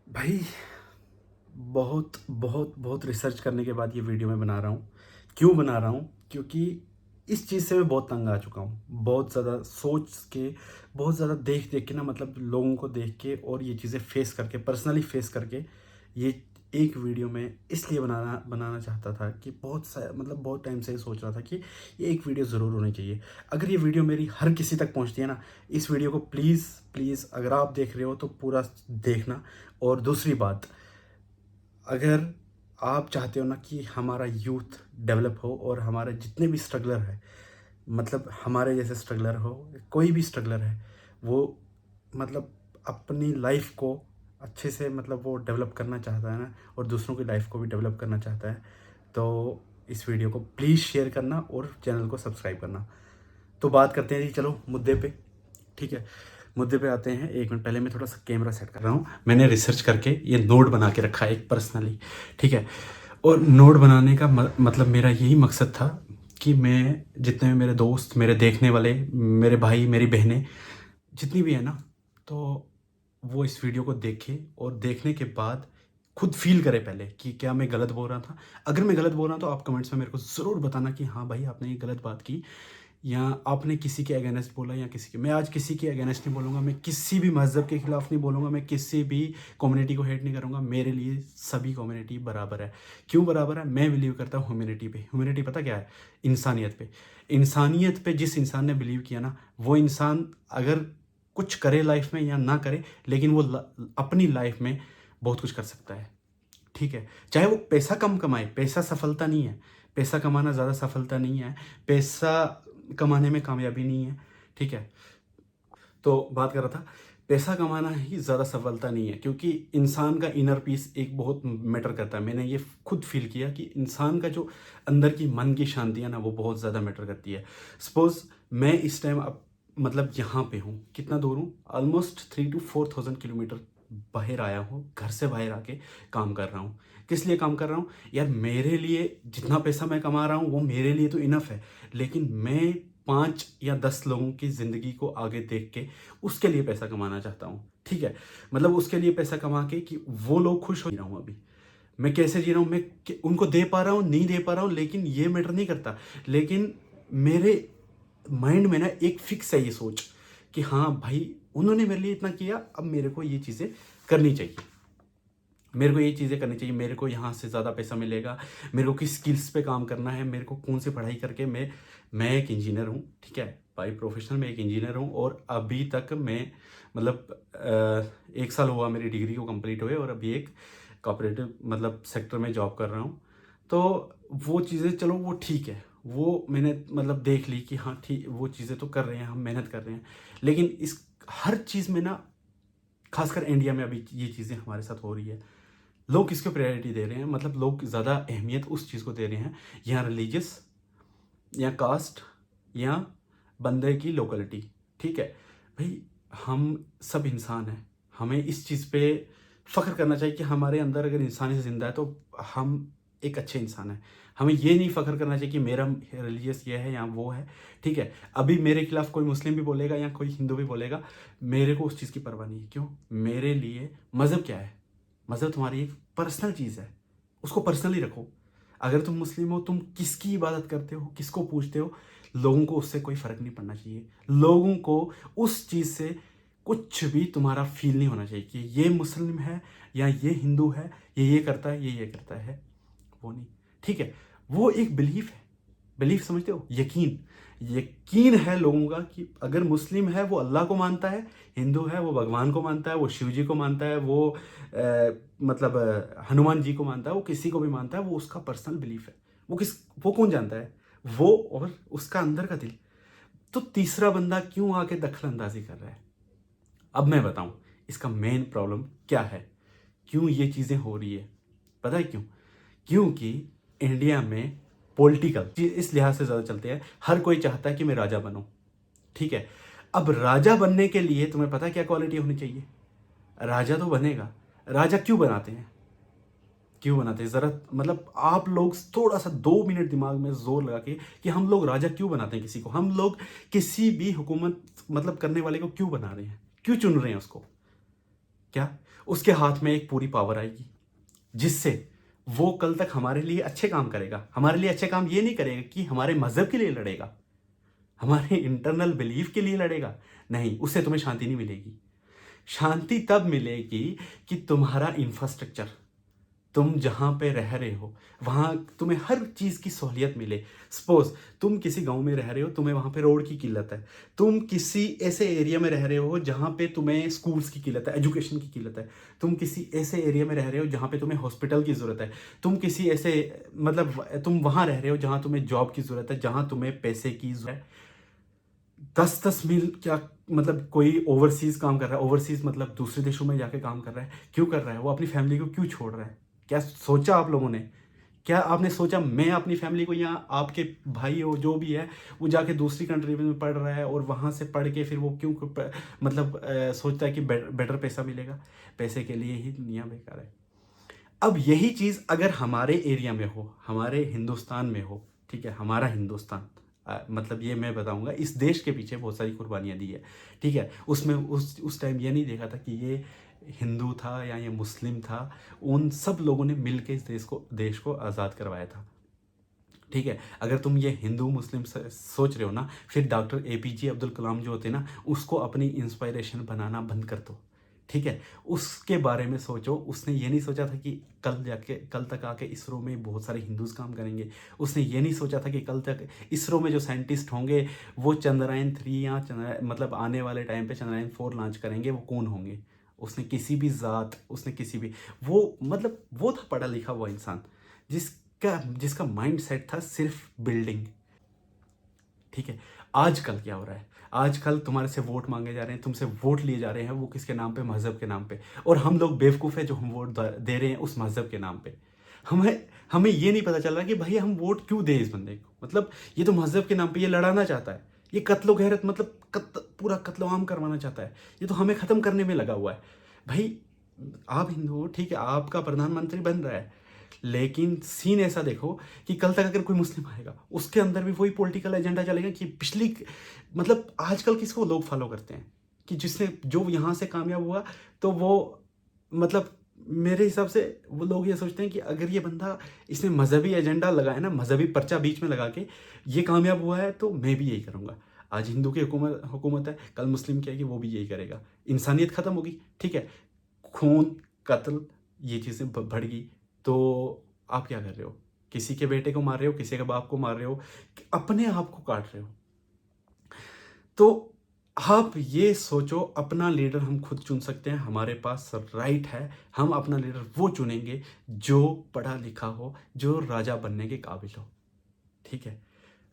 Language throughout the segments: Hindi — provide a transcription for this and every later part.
भाई, बहुत बहुत बहुत रिसर्च करने के बाद ये वीडियो मैं बना रहा हूँ। क्यों बना रहा हूँ? क्योंकि इस चीज़ से मैं बहुत तंग आ चुका हूँ। बहुत ज़्यादा सोच के, बहुत ज़्यादा देख देख के ना, मतलब लोगों को देख के और ये चीज़ें फेस करके, पर्सनली फेस करके, ये एक वीडियो में इसलिए बनाना बनाना चाहता था कि मतलब बहुत टाइम से ये सोच रहा था कि ये एक वीडियो ज़रूर होनी चाहिए। अगर ये वीडियो मेरी हर किसी तक पहुँचती है ना, इस वीडियो को प्लीज़ प्लीज़ अगर आप देख रहे हो तो पूरा देखना। और दूसरी बात, अगर आप चाहते हो ना कि हमारा यूथ डेवलप हो और हमारे जितने भी स्ट्रगलर है, मतलब हमारे जैसे स्ट्रगलर हो, कोई भी स्ट्रगलर है, वो मतलब अपनी लाइफ को अच्छे से, मतलब वो डेवलप करना चाहता है ना, और दूसरों की लाइफ को भी डेवलप करना चाहता है, तो इस वीडियो को प्लीज़ शेयर करना और चैनल को सब्सक्राइब करना। तो बात करते हैं जी, चलो मुद्दे पे। ठीक है, मुद्दे पे आते हैं। एक मिनट, पहले मैं थोड़ा सा कैमरा सेट कर रहा हूँ। मैंने रिसर्च करके ये नोट बना के रखा है एक पर्सनली। ठीक है, और नोट बनाने का मतलब मेरा यही मकसद था कि मैं जितने भी मेरे दोस्त, मेरे देखने वाले, मेरे भाई, मेरी बहनें जितनी भी है ना, तो वो इस वीडियो को देखें और देखने के बाद खुद फील करे पहले कि क्या मैं गलत बोल रहा था। अगर मैं गलत बोल रहा हूँ तो आप कमेंट्स में मेरे को ज़रूर बताना कि हाँ भाई, आपने ये गलत बात की, या आपने किसी के अगेंस्ट बोला, या किसी के। मैं आज किसी के अगेंस्ट नहीं बोलूँगा, मैं किसी भी मज़हब के खिलाफ नहीं बोलूँगा, मैं किसी भी कम्युनिटी को हेट नहीं करूँगा। मेरे लिए सभी कम्युनिटी बराबर है। क्यों बराबर है? मैं बिलीव करता हूँ ह्यूमैनिटी पे। ह्यूमैनिटी पता क्या है? इंसानियत पे। इंसानियत पे जिस इंसान ने बिलीव किया ना, वो इंसान अगर कुछ करे लाइफ में या ना करे, लेकिन वो अपनी लाइफ में बहुत कुछ कर सकता है। ठीक है, चाहे वो पैसा कम कमाए, पैसा सफलता नहीं है। पैसा कमाना ज़्यादा सफलता नहीं है। पैसा कमाने में कामयाबी नहीं है। ठीक है, तो बात कर रहा था, पैसा कमाना ही ज़्यादा सफलता नहीं है, क्योंकि इंसान का इनर पीस एक बहुत मैटर करता है। मैंने ये खुद फील किया कि इंसान का जो अंदर की मन की शांति है ना, वो बहुत ज़्यादा मैटर करती है। सपोज मैं इस टाइम अब मतलब यहाँ पे हूँ, कितना दूर हूँ? ऑलमोस्ट 3 to 4 thousand किलोमीटर बाहर आया हूँ, घर से बाहर आके काम कर रहा हूँ। किस लिए काम कर रहा हूँ यार? मेरे लिए जितना पैसा मैं कमा रहा हूँ वो मेरे लिए तो इनफ है, लेकिन मैं 5 या 10 लोगों की ज़िंदगी को आगे देख के उसके लिए पैसा कमाना चाहता हूँ। ठीक है, मतलब उसके लिए पैसा कमा के कि वो लोग खुश हो। रहा हूँ अभी मैं कैसे जी रहा हूँ, मैं उनको दे पा रहा हूँ, नहीं दे पा रहा हूँ, लेकिन ये मैटर नहीं करता। लेकिन मेरे माइंड में ना एक फिक्स है ये सोच कि हाँ भाई, उन्होंने मेरे लिए इतना किया, अब मेरे को ये चीज़ें करनी चाहिए। मेरे को ये चीज़ें करनी चाहिए, मेरे को यहाँ से ज़्यादा पैसा मिलेगा, मेरे को किस स्किल्स पे काम करना है, मेरे को कौन सी पढ़ाई करके। मैं एक इंजीनियर हूँ। ठीक है, बाई प्रोफेशनल मैं एक इंजीनियर हूँ, और अभी तक मैं मतलब 1 साल हुआ मेरी डिग्री को कंप्लीट हुए, और अभी एक कॉपरेटिव मतलब सेक्टर में जॉब कर रहा हूँ। तो वो चीज़ें चलो वो ठीक है, वो मैंने मतलब देख ली कि हाँ ठीक, वो चीज़ें तो कर रहे हैं, हम मेहनत कर रहे हैं। लेकिन इस हर चीज़ में ना, खासकर इंडिया में अभी ये चीज़ें हमारे साथ हो रही है। लोग किसको प्रायोरिटी दे रहे हैं? मतलब लोग ज़्यादा अहमियत उस चीज़ को दे रहे हैं, या रिलीजियस, या कास्ट, या बंदे की लोकेलिटी। ठीक है भाई, हम सब इंसान हैं। हमें इस चीज़ पे फ़ख्र करना चाहिए कि हमारे अंदर अगर इंसानियत ज़िंदा है तो हम एक अच्छे इंसान हैं। हमें ये नहीं फ़ख्र करना चाहिए कि मेरा रिलीजियस ये है या वो है। ठीक है, अभी मेरे खिलाफ कोई मुस्लिम भी बोलेगा या कोई हिंदू भी बोलेगा, मेरे को उस चीज़ की परवाह नहीं है। क्यों? मेरे लिए मज़हब क्या है? मज़हब तुम्हारी एक पर्सनल चीज़ है, उसको पर्सनली रखो। अगर तुम मुस्लिम हो, तुम किसकी इबादत करते हो, किसको पूजते हो, लोगों को उससे कोई फ़र्क नहीं पड़ना चाहिए। लोगों को उस चीज़ से कुछ भी तुम्हारा फील नहीं होना चाहिए कि ये मुस्लिम है या ये हिंदू है, ये करता है, ये करता है। वो नहीं। ठीक है, वो एक बिलीफ है। बिलीफ समझते हो? यकीन। यकीन है लोगों का कि अगर मुस्लिम है वो अल्लाह को मानता है, हिंदू है वो भगवान को मानता है, वो शिव जी को मानता है, वो मतलब हनुमान जी को मानता है, वो किसी को भी मानता है, वो उसका पर्सनल बिलीफ है। वो कौन जानता है? वो और उसका अंदर का दिल। तो तीसरा बंदा क्यों आके दखल अंदाजी कर रहा है? अब मैं बताऊं इसका मेन प्रॉब्लम क्या है, क्यों ये चीज़ें हो रही है। पता है क्यों? क्योंकि इंडिया में पॉलिटिकल इस लिहाज से ज़्यादा चलते हैं, हर कोई चाहता है कि मैं राजा बनूं। ठीक है, अब राजा बनने के लिए तुम्हें पता है क्या क्वालिटी होनी चाहिए? राजा तो बनेगा, राजा क्यों बनाते हैं? क्यों बनाते हैं ज़रा, मतलब आप लोग थोड़ा सा 2 मिनट दिमाग में जोर लगा के कि हम लोग राजा क्यों बनाते हैं किसी को, हम लोग किसी भी हुकूमत मतलब करने वाले को क्यों बना रहे हैं, क्यों चुन रहे हैं उसको? क्या? उसके हाथ में एक पूरी पावर आएगी, जिससे वो कल तक हमारे लिए अच्छे काम करेगा। हमारे लिए अच्छे काम ये नहीं करेगा कि हमारे मज़हब के लिए लड़ेगा, हमारे इंटरनल बिलीफ के लिए लड़ेगा। नहीं, उससे तुम्हें शांति नहीं मिलेगी। शांति तब मिलेगी कि तुम्हारा इंफ्रास्ट्रक्चर, तुम जहाँ पे रह रहे हो वहाँ तुम्हें हर चीज़ की सहूलियत मिले। सपोज तुम किसी गांव में रह रहे हो, तुम्हें वहाँ पे रोड की किल्लत है। तुम किसी ऐसे एरिया में रह रहे हो जहाँ पे तुम्हें स्कूल्स की किल्लत है, एजुकेशन की किल्लत है। तुम किसी ऐसे एरिया में रह रहे हो जहाँ पे तुम्हें हॉस्पिटल की ज़रूरत है। तुम किसी ऐसे मतलब तुम वहाँ रह रहे हो जहाँ तुम्हें जॉब की ज़रूरत है, जहाँ तुम्हें पैसे की ज़रूरत है। 10-10 मील क्या, मतलब कोई ओवरसीज़ काम कर रहा है, ओवरसीज़ मतलब दूसरे देशों में जाके काम कर रहा है। क्यों कर रहा है? वो अपनी फैमिली को क्यों छोड़ रहा है? क्या सोचा आप लोगों ने? क्या आपने सोचा मैं अपनी फैमिली को, यहाँ आपके भाई हो जो भी है वो जाके दूसरी कंट्री में पढ़ रहा है और वहाँ से पढ़ के फिर वो क्यों मतलब सोचता है कि बेटर पैसा मिलेगा? पैसे के लिए ही दुनिया बेकार है। अब यही चीज़ अगर हमारे एरिया में हो, हमारे हिंदुस्तान में हो, ठीक है, हमारा हिंदुस्तान, मतलब ये मैं बताऊंगा इस देश के पीछे बहुत सारी कुर्बानियाँ दी है, ठीक है। उसमें उस टाइम ये नहीं देखा था कि ये हिंदू था या ये मुस्लिम था। उन सब लोगों ने मिल के इस देश को आज़ाद करवाया था, ठीक है। अगर तुम ये हिंदू मुस्लिम सोच रहे हो ना, फिर डॉक्टर एपीजे अब्दुल कलाम जो होते ना, उसको अपनी इंस्पायरेशन बनाना बंद कर दो, ठीक है। उसके बारे में सोचो। उसने ये नहीं सोचा था कि कल तक आके इसरो में बहुत सारे हिंदूज काम करेंगे। उसने ये नहीं सोचा था कि कल तक इसरो में जो साइंटिस्ट होंगे वो चंद्रयान 3 या मतलब आने वाले टाइम पे चंद्रयान 4 लॉन्च करेंगे, वो कौन होंगे। उसने किसी भी ज़ात, उसने किसी भी, वो मतलब वो था पढ़ा लिखा हुआ इंसान, जिसका जिसका माइंड सेट था सिर्फ बिल्डिंग, ठीक है। आजकल क्या हो रहा है? आजकल तुम्हारे से वोट मांगे जा रहे हैं, तुमसे वोट लिए जा रहे हैं, वो किसके नाम पे? मजहब के नाम पे। और हम लोग बेवकूफ़ है जो हम वोट दे रहे हैं उस मजहब के नाम पे। हमें हमें ये नहीं पता चल रहा कि भाई हम वोट क्यों दें इस बंदे को। मतलब ये तो मजहब के नाम पे ये लड़ाना चाहता है, ये कत्लो गैरत मतलब पूरा कत्लो आम करवाना चाहता है। ये तो हमें ख़त्म करने में लगा हुआ है। भाई आप हिंदू हो, ठीक है, आपका प्रधानमंत्री बन रहा है, लेकिन सीन ऐसा देखो कि कल तक अगर कोई मुस्लिम आएगा उसके अंदर भी वही पॉलिटिकल एजेंडा चलेगा कि पिछली, मतलब आजकल किसको लोग फॉलो करते हैं कि जिसने जो यहाँ से कामयाब हुआ तो वो, मतलब मेरे हिसाब से वो लोग ये सोचते हैं कि अगर ये बंदा, इसने मजहबी एजेंडा लगाया ना, मजहबी पर्चा बीच में लगा के ये कामयाब हुआ है तो मैं भी यही करूँगा। आज हिंदू की हुकूमत हुकूमत है, कल मुस्लिम की आएगी वो भी यही करेगा। इंसानियत खत्म होगी, ठीक है। खून, कत्ल, ये चीज़ें बढ़ गई। तो आप क्या कर रहे हो? किसी के बेटे को मार रहे हो, किसी के बाप को मार रहे हो, कि अपने आप को काट रहे हो। तो आप ये सोचो, अपना लीडर हम खुद चुन सकते हैं, हमारे पास राइट है। हम अपना लीडर वो चुनेंगे जो पढ़ा लिखा हो, जो राजा बनने के काबिल हो, ठीक है।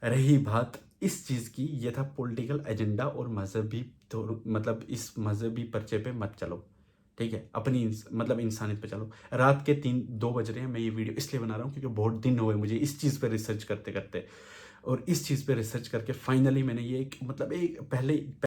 रही बात इस चीज़ की, ये था पॉलिटिकल एजेंडा और मजहबी, तो मतलब इस मजहबी पर्चे पे मत चलो, ठीक है। अपनी मतलब इंसानियत पे चलो। रात के 3-2 बज रहे हैं, मैं ये वीडियो इसलिए बना रहा हूँ क्योंकि बहुत दिन हुए मुझे इस चीज़ पे रिसर्च करते करते, और इस चीज़ पे रिसर्च करके फाइनली मैंने ये एक मतलब एक पहले